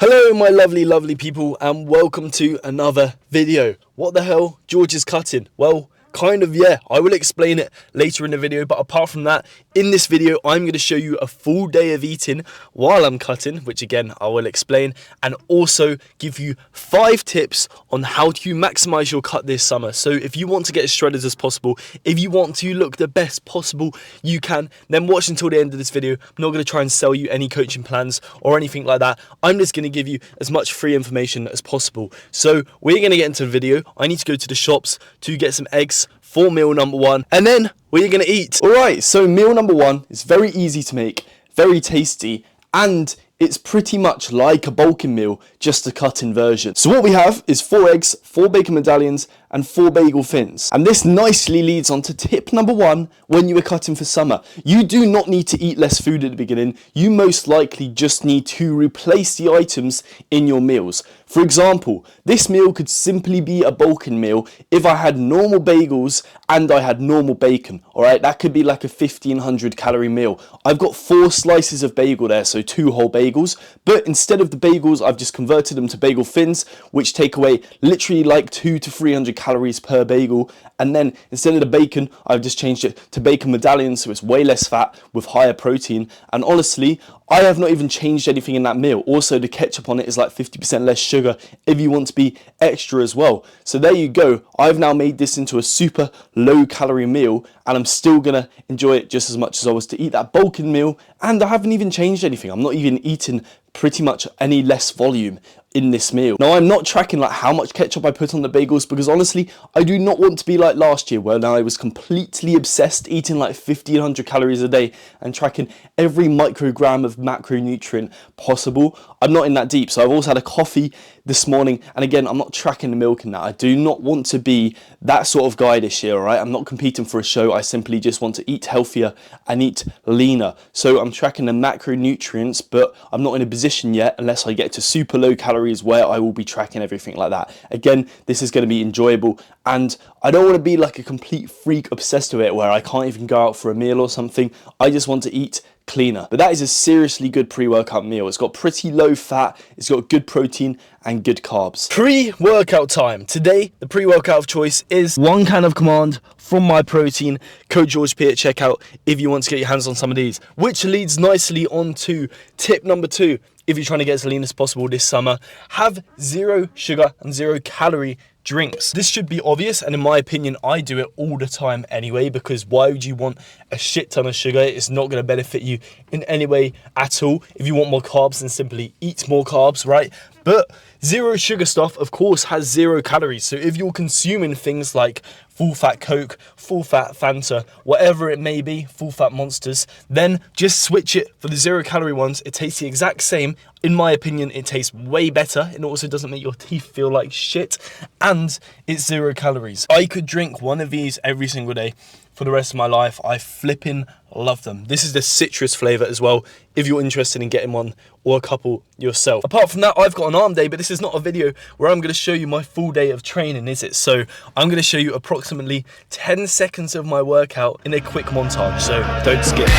Hello my lovely people, and welcome to another video. What the hell? George is cutting. Well, kind of, yeah. I will explain it later in the video, but apart from that, in this video I'm going to show you a full day of eating while I'm cutting, which again I will explain, and also give you 5 tips on how to maximize your cut this summer. So if you want to get as shredded as possible, if you want to look the best possible you can, then watch until the end of this video. I'm not going to try and sell you any coaching plans or anything like that. I'm just going to give you as much free information as possible. So we're going to get into the video. I need to go to the shops to get some eggs for meal number 1, and then we're going to eat. Alright, so meal number 1 is very easy to make, very tasty, and it's pretty much like a bulking meal, just a cut-in version. So what we have is 4 eggs, 4 bacon medallions, and 4 bagel fins. And this nicely leads on to tip number 1 when you are cutting for summer. You do not need to eat less food at the beginning. You most likely just need to replace the items in your meals. For example, this meal could simply be a bulking meal if I had normal bagels and I had normal bacon. Alright, that could be like a 1500 calorie meal. I've got 4 slices of bagel there, so 2 whole bagels. But instead of the bagels, I've just converted them to bagel fins, which take away literally like 200 to 300 calories per bagel. And then instead of the bacon, I've just changed it to bacon medallions, so it's way less fat with higher protein. And honestly, I have not even changed anything in that meal. Also, the ketchup on it is like 50% less sugar if you want to be extra as well. So there you go. I've now made this into a super low calorie meal, and I'm still gonna enjoy it just as much as I was to eat that bulking meal. And I haven't even changed anything. I'm not even eating pretty much any less volume in this meal. Now, I'm not tracking like how much ketchup I put on the bagels, because honestly I do not want to be like last year where now I was completely obsessed eating like 1500 calories a day and tracking every microgram of macronutrient possible. I'm not in that deep. So I've also had a coffee this morning, and again, I'm not tracking the milk in that. I do not want to be that sort of guy this year. Alright, I'm not competing for a show. I simply just want to eat healthier and eat leaner. So I'm tracking the macronutrients, but I'm not in a position yet unless I get to super low calories where I will be tracking everything like that. Again, this is going to be enjoyable, and I don't want to be like a complete freak obsessed with it where I can't even go out for a meal or something. I just want to eat cleaner. But that is a seriously good pre-workout meal. It's got pretty low fat, it's got good protein and good carbs. Pre-workout time. Today, the pre-workout of choice is 1 can of Command from My Protein. Code GEORGEP at checkout if you want to get your hands on some of these. Which leads nicely on to tip number 2. If you're trying to get as lean as possible this summer, have 0 sugar and 0 calorie drinks. This should be obvious, and in my opinion I do it all the time anyway, because why would you want a shit ton of sugar? It's not going to benefit you in any way at all. If you want more carbs, then simply eat more carbs, right? But 0 sugar stuff of course has 0 calories. So if you're consuming things like full fat Coke, full fat Fanta, whatever it may be, full fat Monsters, then just switch it for the 0 calorie ones. It tastes the exact same. In my opinion, it tastes way better. It also doesn't make your teeth feel like shit, and it's 0 calories. I could drink one of these every single day for the rest of my life. I flipping love them. This is the citrus flavor as well, if you're interested in getting one or a couple yourself. Apart from that, I've got an arm day, but this is not a video where I'm going to show you my full day of training, is it? So I'm going to show you approximately 10 seconds of my workout in a quick montage, so don't skip.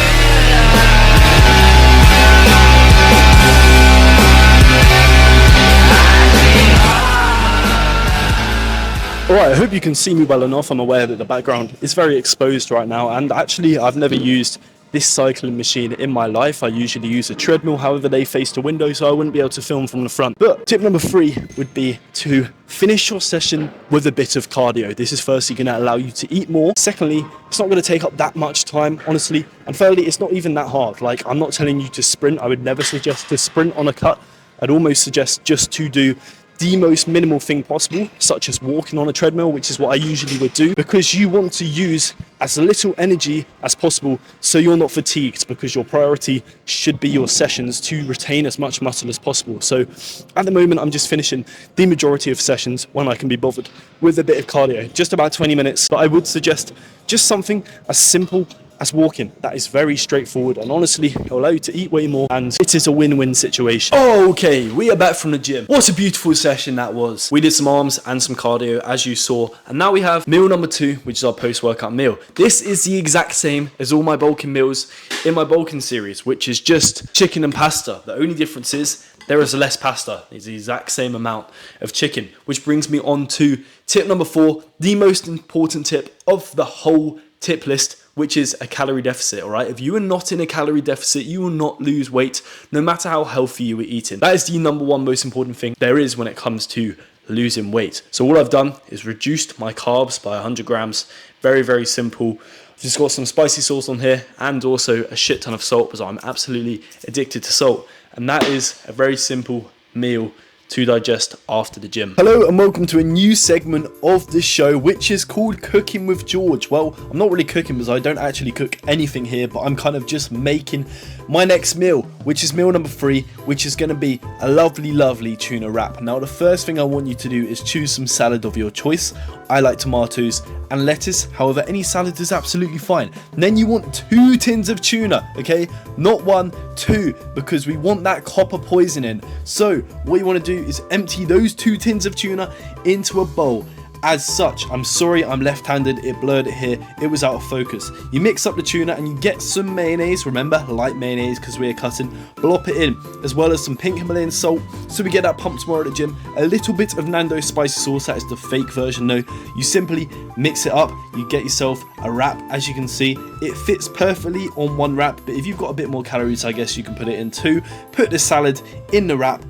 Alright, I hope you can see me well enough. I'm aware that the background is very exposed right now, and actually I've never used this cycling machine in my life. I usually use a treadmill, however they face the window, so I wouldn't be able to film from the front. But tip number 3 would be to finish your session with a bit of cardio. This is firstly going to allow you to eat more. Secondly, it's not going to take up that much time, honestly. And thirdly, it's not even that hard. Like, I'm not telling you to sprint. I would never suggest to sprint on a cut. I'd almost suggest just to do the most minimal thing possible, such as walking on a treadmill, which is what I usually would do, because you want to use as little energy as possible so you're not fatigued, because your priority should be your sessions to retain as much muscle as possible. So at the moment I'm just finishing the majority of sessions when I can be bothered with a bit of cardio, just about 20 minutes. But I would suggest just something as simple as walking. That is very straightforward, and honestly it'll allow you to eat way more, and it is a win-win situation. Okay, we are back from the gym. What a beautiful session that was. We did some arms and some cardio, as you saw, and now we have meal number 2, which is our post-workout meal. This is the exact same as all my bulking meals in my bulking series, which is just chicken and pasta. The only difference is there is less pasta. It's the exact same amount of chicken, which brings me on to tip number 4, the most important tip of the whole tip list, which is a calorie deficit. All right, if you are not in a calorie deficit, you will not lose weight, no matter how healthy you are eating. That is the number 1 most important thing there is when it comes to losing weight. So all I've done is reduced my carbs by 100 grams. Very, very simple. I've just got some spicy sauce on here and also a shit ton of salt, because I'm absolutely addicted to salt. And that is a very simple meal to digest after the gym. Hello and welcome to a new segment of the show, which is called Cooking with George. Well, I'm not really cooking because I don't actually cook anything here, but I'm kind of just making my next meal, which is meal number 3, which is going to be a lovely tuna wrap. Now, the first thing I want you to do is choose some salad of your choice. I like tomatoes and lettuce, however any salad is absolutely fine. And then you want 2 tins of tuna, okay? Not 1, 2, because we want that copper poisoning. So what you want to do is empty those 2 tins of tuna into a bowl. As such, I'm sorry, I'm left-handed, it blurred it here, it was out of focus. You mix up the tuna and you get some mayonnaise, remember, light mayonnaise because we're cutting, blop it in, as well as some pink Himalayan salt, so we get that pump tomorrow at the gym. A little bit of Nando's spicy sauce, that is the fake version though. You simply mix it up, you get yourself a wrap. As you can see, it fits perfectly on 1 wrap, but if you've got a bit more calories, I guess you can put it in 2. Put the salad in the wrap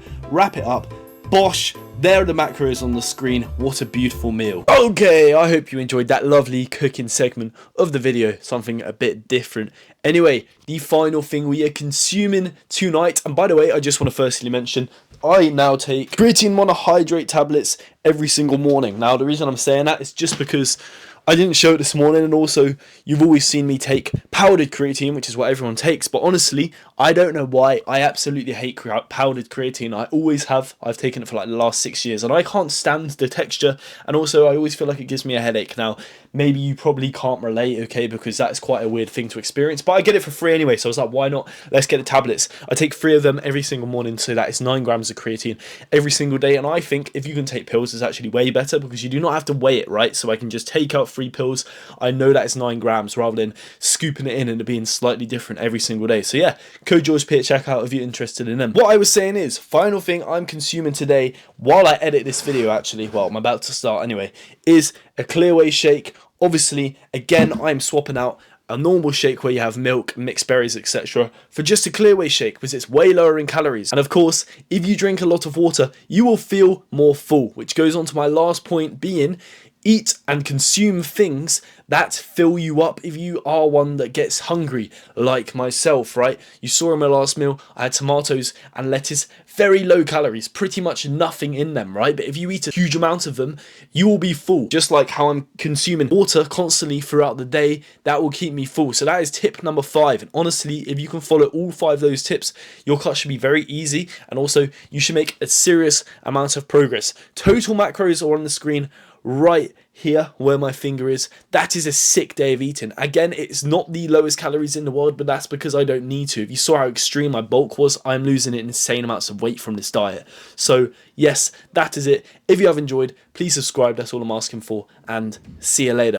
it up, bosh. There are the macros on the screen. What a beautiful meal. Okay, I hope you enjoyed that lovely cooking segment of the video. Something a bit different. Anyway, the final thing we are consuming tonight. And by the way, I just want to firstly mention, I now take creatine monohydrate tablets every single morning. Now, the reason I'm saying that is just because I didn't show it this morning, and also you've always seen me take powdered creatine, which is what everyone takes, but honestly, I don't know why. I absolutely hate powdered creatine. I always have. I've taken it for like the last 6 years, and I can't stand the texture, and also I always feel like it gives me a headache. Now, maybe you probably can't relate, okay, because that's quite a weird thing to experience, but I get it for free anyway, so I was like, why not? Let's get the tablets. I take 3 of them every single morning, so that is 9 grams of creatine every single day, and I think if you can take pills, it's actually way better, because you do not have to weigh it, right? So I can just take out 3 pills. I know that it's 9 grams rather than scooping it in and it being slightly different every single day. So yeah, code GEORGEP at checkout if you're interested in them. What I was saying is, final thing I'm consuming today while I edit this video, actually, well, I'm about to start anyway, is a Clearway shake. Obviously, again, I'm swapping out a normal shake where you have milk, mixed berries, etc. for just a Clearway shake, because it's way lower in calories. And of course, if you drink a lot of water, you will feel more full, which goes on to my last point being, eat and consume things that fill you up if you are one that gets hungry, like myself, right? You saw in my last meal, I had tomatoes and lettuce, very low calories, pretty much nothing in them, right? But if you eat a huge amount of them, you will be full. Just like how I'm consuming water constantly throughout the day, that will keep me full. So that is tip number 5. And honestly, if you can follow all 5 of those tips, your cut should be very easy. And also, you should make a serious amount of progress. Total macros are on the screen right here where my finger is. That is a sick day of eating. Again, it's not the lowest calories in the world, but that's because I don't need to. If you saw how extreme my bulk was, I'm losing insane amounts of weight from this diet. So yes, that is it. If you have enjoyed, please subscribe. That's all I'm asking for, and see you later.